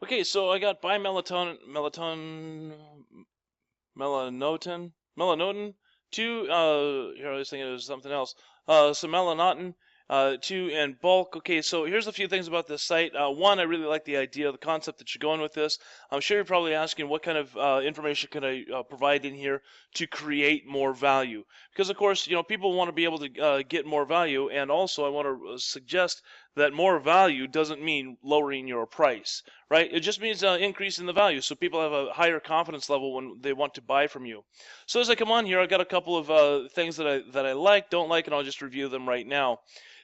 Okay, so I got melanotin, two, here I was thinking it was something else, some melanotin, two, and bulk. Okay, so here's a few things about this site. One, I really like the idea, the concept that you're going with this. I'm sure you're probably asking what kind of information can I provide in here to create more value? Because of course, people want to be able to get more value, and also I want to suggest that more value doesn't mean lowering your price, right? It just means increasing the value, so people have a higher confidence level when they want to buy from you. So as I come on here, I got a couple of things that I like, don't like, and I'll just review them right now.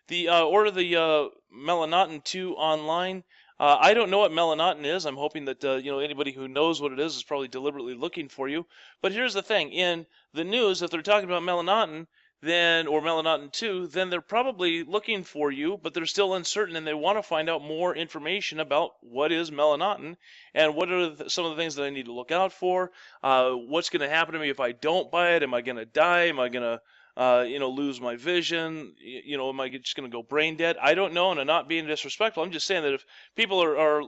The order the melanotin 2 online. I don't know what melanotin is. I'm hoping that anybody who knows what it is probably deliberately looking for you. But here's the thing: in the news, if they're talking about melanotin, then or melanotin 2, then they're probably looking for you, but they're still uncertain and they want to find out more information about what is melanotin and what are some of the things that I need to look out for. What's going to happen to me if I don't buy it? Am I going to die? Am I going to lose my vision? Am I just going to go brain dead? I don't know, and I'm not being disrespectful. I'm just saying that if people are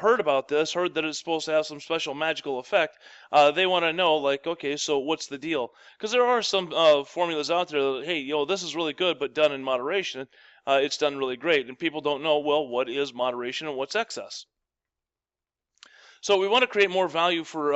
heard about this, heard that it's supposed to have some special magical effect, they want to know, like, okay, so what's the deal? Because there are some formulas out there that, hey, this is really good, but done in moderation, it's done really great. And people don't know, well, what is moderation and what's excess? So we want to create more value for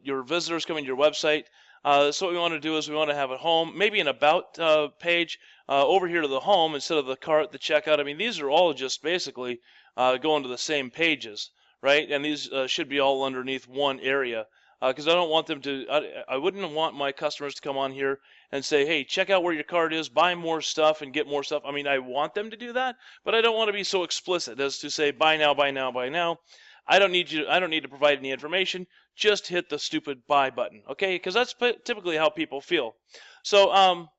your visitors coming to your website. So what we want to do is we want to have a home, maybe an about page over here to the home instead of the cart, the checkout. I mean, these are all just basically going to the same pages, right? And these should be all underneath one area because I don't want them to. I wouldn't want my customers to come on here and say, "Hey, check out where your cart is, buy more stuff, and get more stuff." I mean, I want them to do that, but I don't want to be so explicit as to say, "Buy now, buy now, buy now." I don't need to provide any information. Just hit the stupid buy button, okay? Because that's typically how people feel. So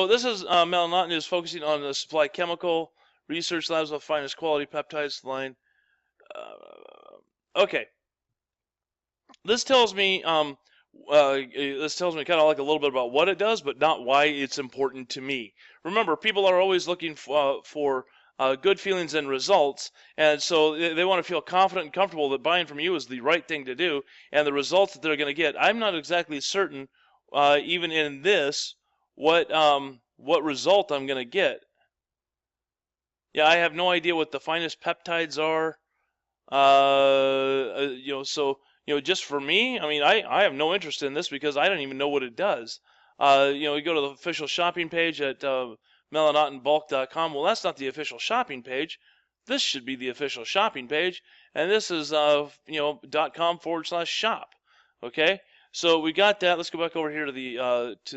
this is melanotin is focusing on the supply chemical research labs of finest quality peptides line. Okay, this tells me kind of like a little bit about what it does, but not why it's important to me. Remember, people are always looking for good feelings and results, and so they want to feel confident and comfortable that buying from you is the right thing to do, and the results that they're going to get. I'm not exactly certain, even in this, what result I'm going to get. Yeah, I have no idea what the finest peptides are. So just for me, I mean, I have no interest in this because I don't even know what it does. You go to the official shopping page at melanotinbulk.com. Well, that's not the official shopping page. This should be the official shopping page, and this is .com/shop. Okay, so we got that. Let's go back over here to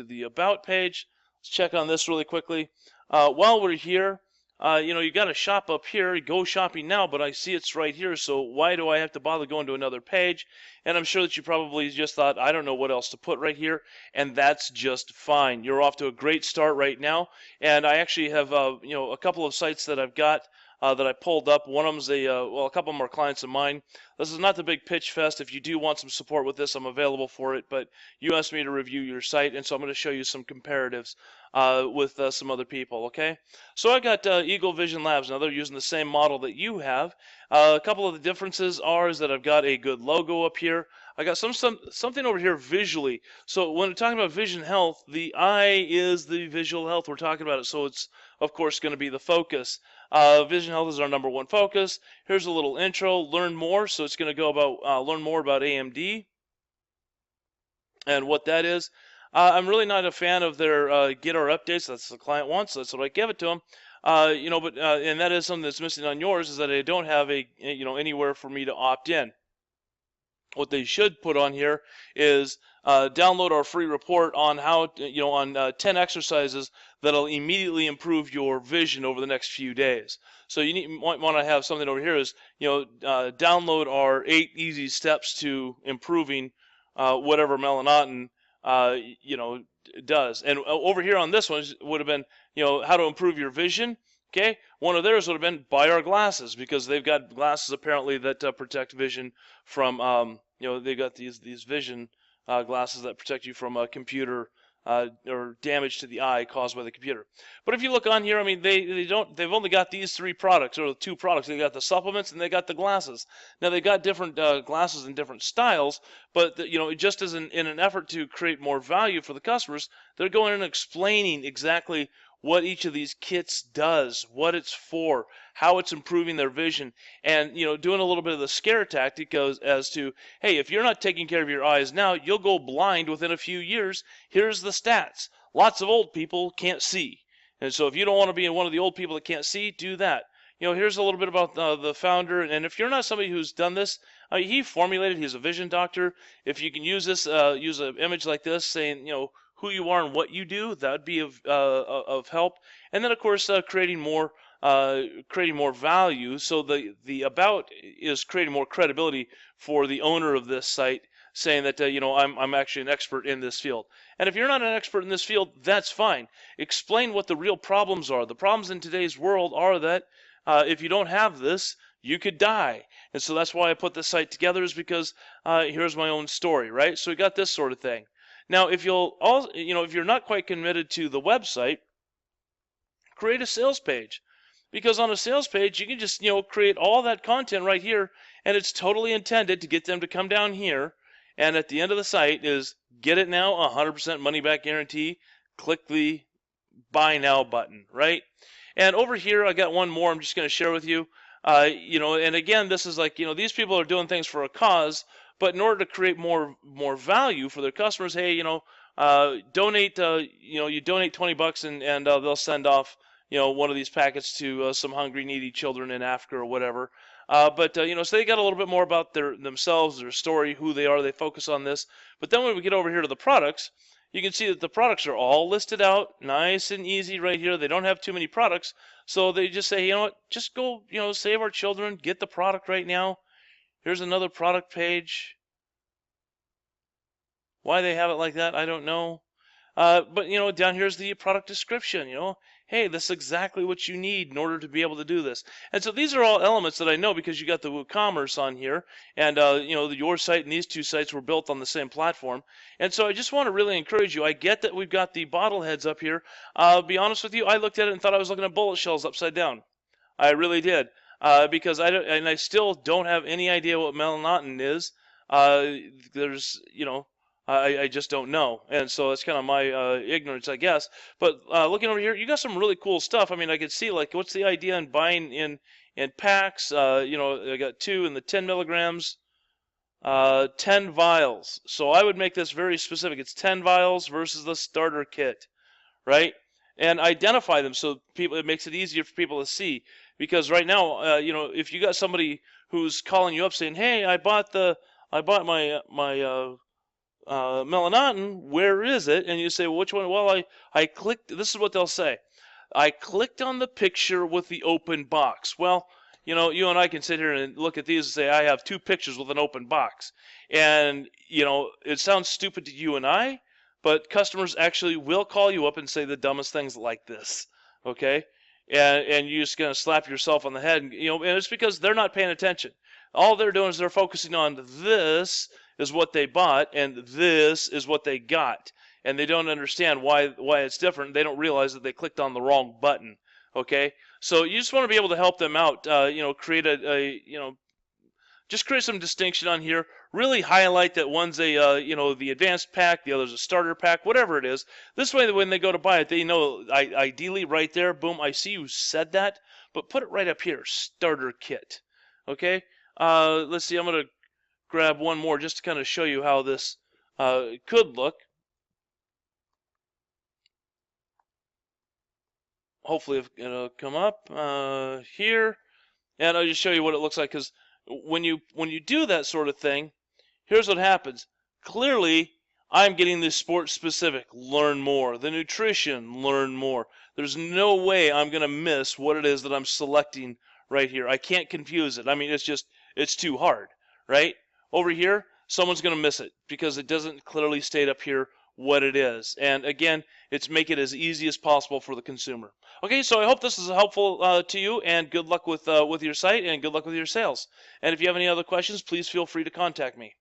the about page. Let's check on this really quickly. While we're here. You got a shop up here, go shopping now, but I see it's right here, so why do I have to bother going to another page? And I'm sure that you probably just thought, I don't know what else to put right here, and that's just fine. You're off to a great start right now, and I actually have, a couple of sites that I've got that I pulled up. One of them's a couple of them are clients of mine. This is not the big pitch fest. If you do want some support with this, I'm available for it, but you asked me to review your site, and so I'm going to show you some comparatives with some other people, okay? So I got Eagle Vision Labs. Now they're using the same model that you have. A couple of the differences is that I've got a good logo up here. I got something over here visually. So when we're talking about vision health, the eye is the visual health we're talking about it. So it's of course going to be the focus. Vision health is our number one focus. Here's a little intro. Learn more. So it's going to go about learn more about AMD and what that is. I'm really not a fan of their get our updates. That's the client wants. So that's what I give it to them. And that is something that's missing on yours is that I don't have anywhere for me to opt in. What they should put on here is download our free report on how on 10 exercises that'll immediately improve your vision over the next few days. So might want to have something over here is download our 8 easy steps to improving whatever melanotin does. And over here on this one would have been how to improve your vision. Okay, one of theirs would have been buy our glasses because they've got glasses apparently that protect vision from they've got these vision glasses that protect you from computer or damage to the eye caused by the computer. But if you look on here, I mean, they've only got these 3 products, or 2 products. They got the supplements and they got the glasses. Now they got different glasses in different styles, but just as in an effort to create more value for the customers, they're going and explaining exactly what each of these kits does, what it's for, how it's improving their vision, and doing a little bit of the scare tactic as to, hey, if you're not taking care of your eyes now, you'll go blind within a few years. Here's the stats. Lots of old people can't see. And so if you don't want to be one of the old people that can't see, do that. Here's a little bit about the founder. And if you're not somebody who's done this, he's a vision doctor. If you can use this, use an image like this saying, who you are and what you do, that would be of help. And then, of course, creating more value. So the about is creating more credibility for the owner of this site, saying that I'm actually an expert in this field. And if you're not an expert in this field, that's fine. Explain what the real problems are. The problems in today's world are that if you don't have this, you could die. And so that's why I put this site together, is because here's my own story, right? So we got this sort of thing. Now, if if you're not quite committed to the website, create a sales page. Because on a sales page, you can just, create all that content right here, and it's totally intended to get them to come down here, and at the end of the site is get it now, 100% money back guarantee. Click the buy now button, right? And over here, I got one more I'm just going to share with you. And again, this is like, these people are doing things for a cause, but in order to create more value for their customers, hey, donate, you donate $20 and they'll send off, one of these packets to some hungry, needy children in Africa or whatever. So they got a little bit more about themselves, their story, who they are. They focus on this. But then when we get over here to the products, you can see that the products are all listed out nice and easy right here. They don't have too many products. So they just say, just go, save our children, get the product right now. Here's another product page. Why they have it like that, I don't know. But down here's the product description. Hey, this is exactly what you need in order to be able to do this. And so these are all elements that I know because you got the WooCommerce on here, and your site and these 2 sites were built on the same platform. And so I just want to really encourage you. I get that we've got the bottleheads up here. I'll be honest with you, I looked at it and thought I was looking at bullet shells upside down. I really did. Because I still don't have any idea what melanotan is. There's, I just don't know. And so it's kind of my ignorance, I guess. But looking over here, you got some really cool stuff. I mean, I could see, like, what's the idea in buying in packs? I got 2 in the 10 milligrams, 10 vials. So I would make this very specific. It's 10 vials versus the starter kit, right? And identify them so it makes it easier for people to see. Because right now, if you got somebody who's calling you up saying, "Hey, I bought my melanotan, where is it?" And you say, "Well, which one?" "Well, I clicked." This is what they'll say: "I clicked on the picture with the open box." Well, you and I can sit here and look at these and say, "I have 2 pictures with an open box," and it sounds stupid to you and I, but customers actually will call you up and say the dumbest things like this. Okay. And you're just going to slap yourself on the head, and it's because they're not paying attention. All they're doing is they're focusing on this is what they bought and this is what they got, and they don't understand why it's different. They don't realize that they clicked on the wrong button. Okay, so you just want to be able to help them out. Create just create some distinction on here. Really highlight that one's the advanced pack, the other's a starter pack, whatever it is. This way, when they go to buy it, they know, ideally right there, boom, I see you said that, but put it right up here, starter kit. Okay? Let's see, I'm going to grab one more just to kind of show you how this could look. Hopefully it'll come up here, and I'll just show you what it looks like, because when you do that sort of thing, here's what happens. Clearly, I'm getting the sport specific, learn more. The nutrition, learn more. There's no way I'm going to miss what it is that I'm selecting right here. I can't confuse it. I mean, it's too hard, right? Over here, someone's going to miss it because it doesn't clearly state up here what it is. And again, it's make it as easy as possible for the consumer. Okay, so I hope this is helpful to you, and good luck with your site, and good luck with your sales. And if you have any other questions, please feel free to contact me.